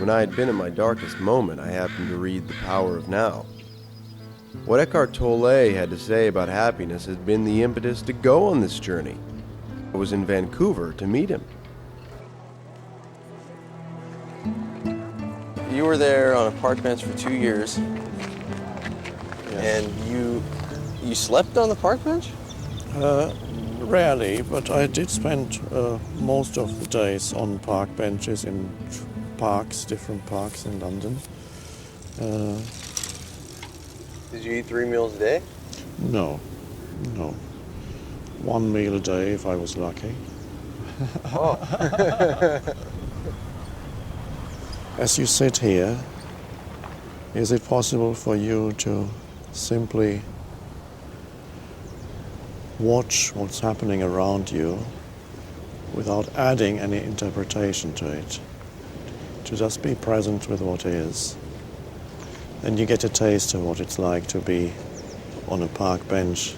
When I had been at my darkest moment, I happened to read The Power of Now. What Eckhart Tolle had to say about happiness had been the impetus to go on this journey. I was in Vancouver to meet him. You were there on a park bench for 2 years, and you slept on the park bench? Rarely, but I did spend most of the days on park benches in parks, different parks in London. Did you eat 3 meals a day? No. 1 meal a day if I was lucky. Oh. As you sit here, is it possible for you to simply watch what's happening around you without adding any interpretation to it? To just be present with what is. And you get a taste of what it's like to be on a park bench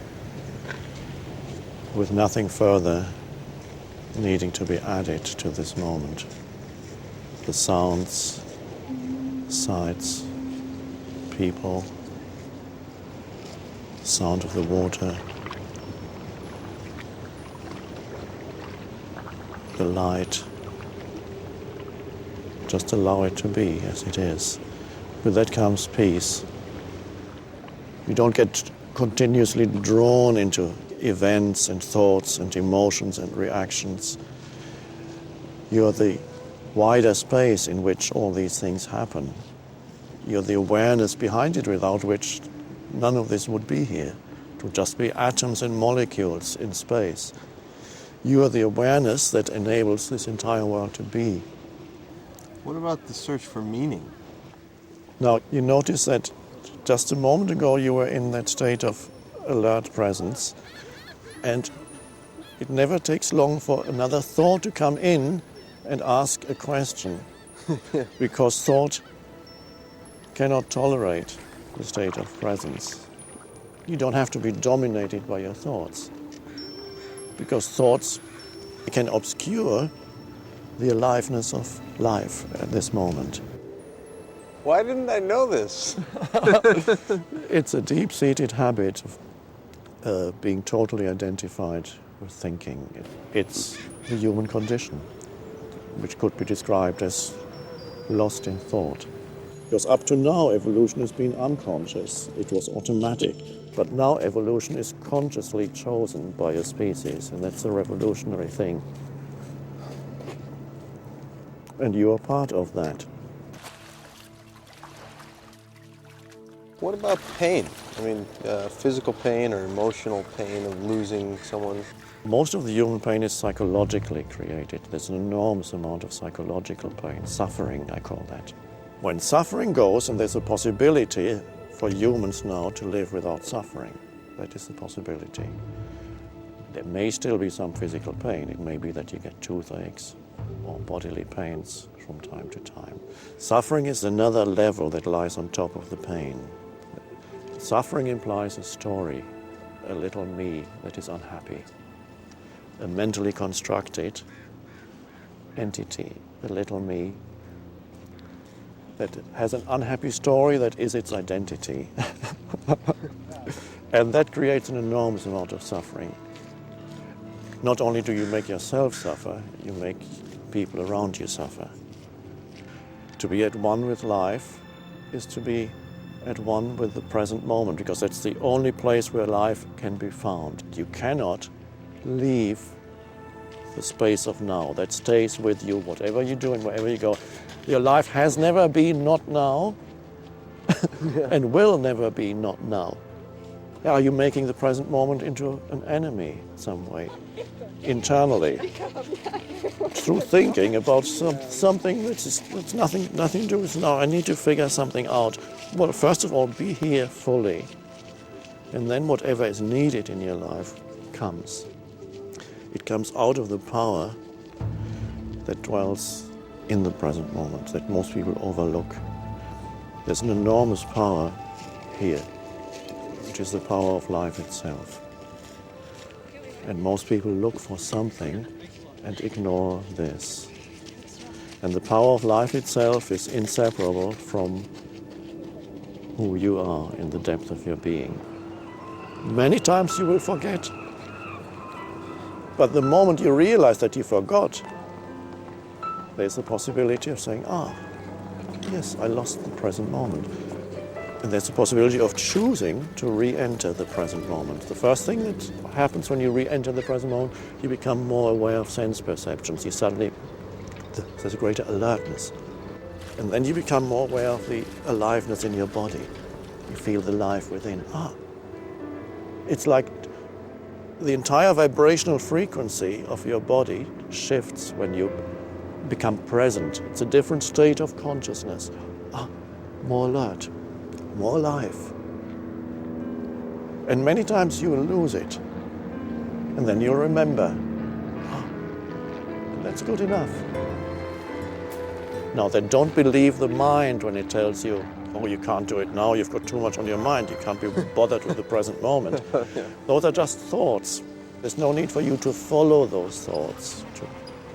with nothing further needing to be added to this moment. The sounds, sights, people, the sound of the water, the light. Just allow it to be as it is. With that comes peace. You don't get continuously drawn into events and thoughts and emotions and reactions. You're the wider space in which all these things happen. You're the awareness behind it, without which none of this would be here. It would just be atoms and molecules in space. You are the awareness that enables this entire world to be. What about the search for meaning? Now, you notice that just a moment ago you were in that state of alert presence, and it never takes long for another thought to come in and ask a question, because thought cannot tolerate the state of presence. You don't have to be dominated by your thoughts, because thoughts can obscure the aliveness of life at this moment. Why didn't I know this? It's a deep-seated habit of being totally identified with thinking. It's the human condition, which could be described as lost in thought. Because up to now, evolution has been unconscious. It was automatic. But now evolution is consciously chosen by a species, and that's a revolutionary thing. And you are part of that. What about pain? I mean, physical pain or emotional pain of losing someone? Most of the human pain is psychologically created. There's an enormous amount of psychological pain, suffering, I call that. When suffering goes, and there's a possibility for humans now to live without suffering, that is a possibility. There may still be some physical pain. It may be that you get toothaches or bodily pains from time to time. Suffering is another level that lies on top of the pain. Suffering implies a story, a little me that is unhappy, a mentally constructed entity, a little me that has an unhappy story that is its identity. And that creates an enormous amount of suffering. Not only do you make yourself suffer, you make people around you suffer. To be at one with life is to be at one with the present moment, because that's the only place where life can be found. You cannot leave the space of now. That stays with you, whatever you do and wherever you go. Your life has never been not now and will never be not now. Are you making the present moment into an enemy some way, internally, through thinking about something that's nothing to do with now? I need to figure something out. Well, first of all, be here fully, and then whatever is needed in your life comes. It comes out of the power that dwells in the present moment, that most people overlook. There's an enormous power here, which is the power of life itself. And most people look for something and ignore this. And the power of life itself is inseparable from who you are in the depth of your being. Many times you will forget. But the moment you realize that you forgot, there's the possibility of saying, yes, I lost the present moment. And there's the possibility of choosing to re-enter the present moment. The first thing that happens when you re-enter the present moment, you become more aware of sense perceptions. You suddenly, there's a greater alertness. And then you become more aware of the aliveness in your body. You feel the life within. It's like the entire vibrational frequency of your body shifts when you become present. It's a different state of consciousness. More alert, more alive. And many times you will lose it. And then you'll remember. And that's good enough. Now then, don't believe the mind when it tells you, you can't do it now, you've got too much on your mind, you can't be bothered with the present moment. Yeah. Those are just thoughts. There's no need for you to follow those thoughts.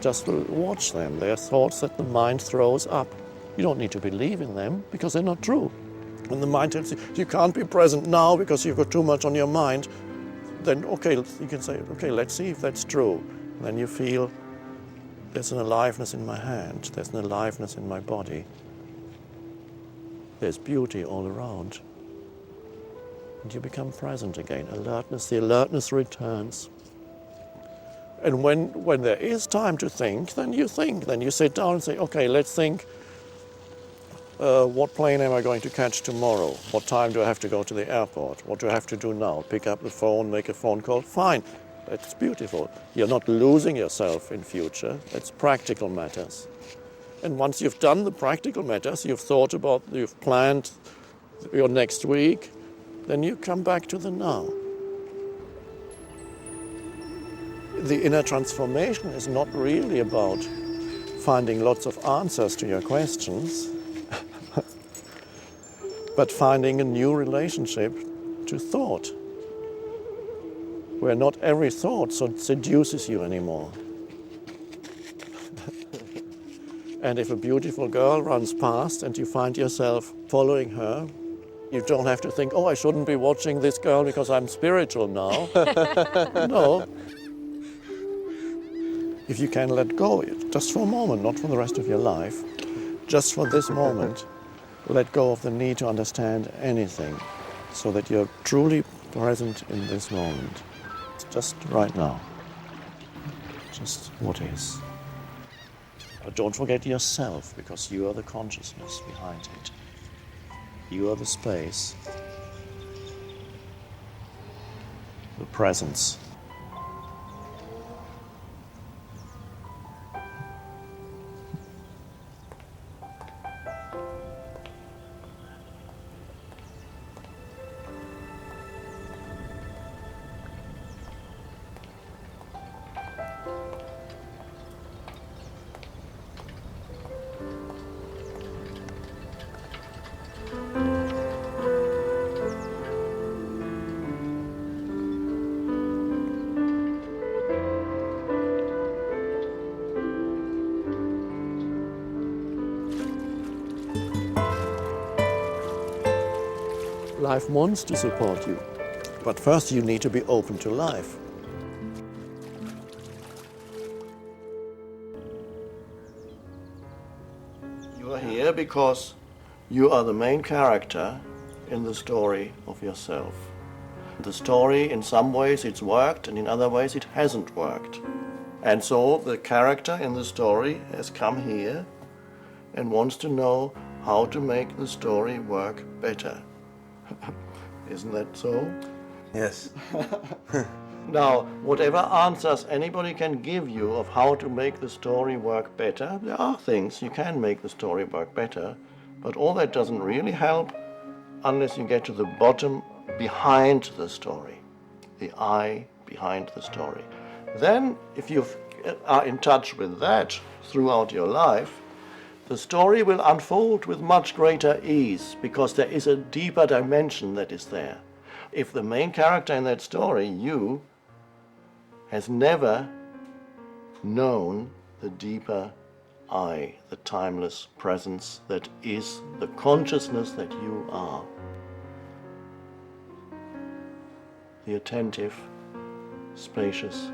Just watch them. They're thoughts that the mind throws up. You don't need to believe in them because they're not true. When the mind tells you, you can't be present now because you've got too much on your mind, then you can say, let's see if that's true. And then you feel, there's an aliveness in my hand, there's an aliveness in my body. There's beauty all around. And you become present again. Alertness, the alertness returns. And when there is time to think, then you think. Then you sit down and say, let's think, what plane am I going to catch tomorrow? What time do I have to go to the airport? What do I have to do now? Pick up the phone, make a phone call? Fine, that's beautiful. You're not losing yourself in future. That's practical matters. And once you've done the practical matters, you've planned your next week, then you come back to the now. The inner transformation is not really about finding lots of answers to your questions, but finding a new relationship to thought, where not every thought seduces you anymore. And if a beautiful girl runs past and you find yourself following her, you don't have to think, I shouldn't be watching this girl because I'm spiritual now. No. If you can let go, just for a moment, not for the rest of your life, just for this moment, let go of the need to understand anything so that you're truly present in this moment. Just right now. Just what is. But don't forget yourself, because you are the consciousness behind it. You are the space, the presence. Life wants to support you, but first you need to be open to life. You are here because you are the main character in the story of yourself. The story, in some ways it's worked, and in other ways it hasn't worked. And so the character in the story has come here and wants to know how to make the story work better. Isn't that so? Yes. Now, whatever answers anybody can give you of how to make the story work better, there are things you can make the story work better, but all that doesn't really help unless you get to the bottom behind the story, the I behind the story. Then, if you are in touch with that throughout your life, the story will unfold with much greater ease because there is a deeper dimension that is there. If the main character in that story, you, has never known the deeper I, the timeless presence that is the consciousness that you are. The attentive, spacious,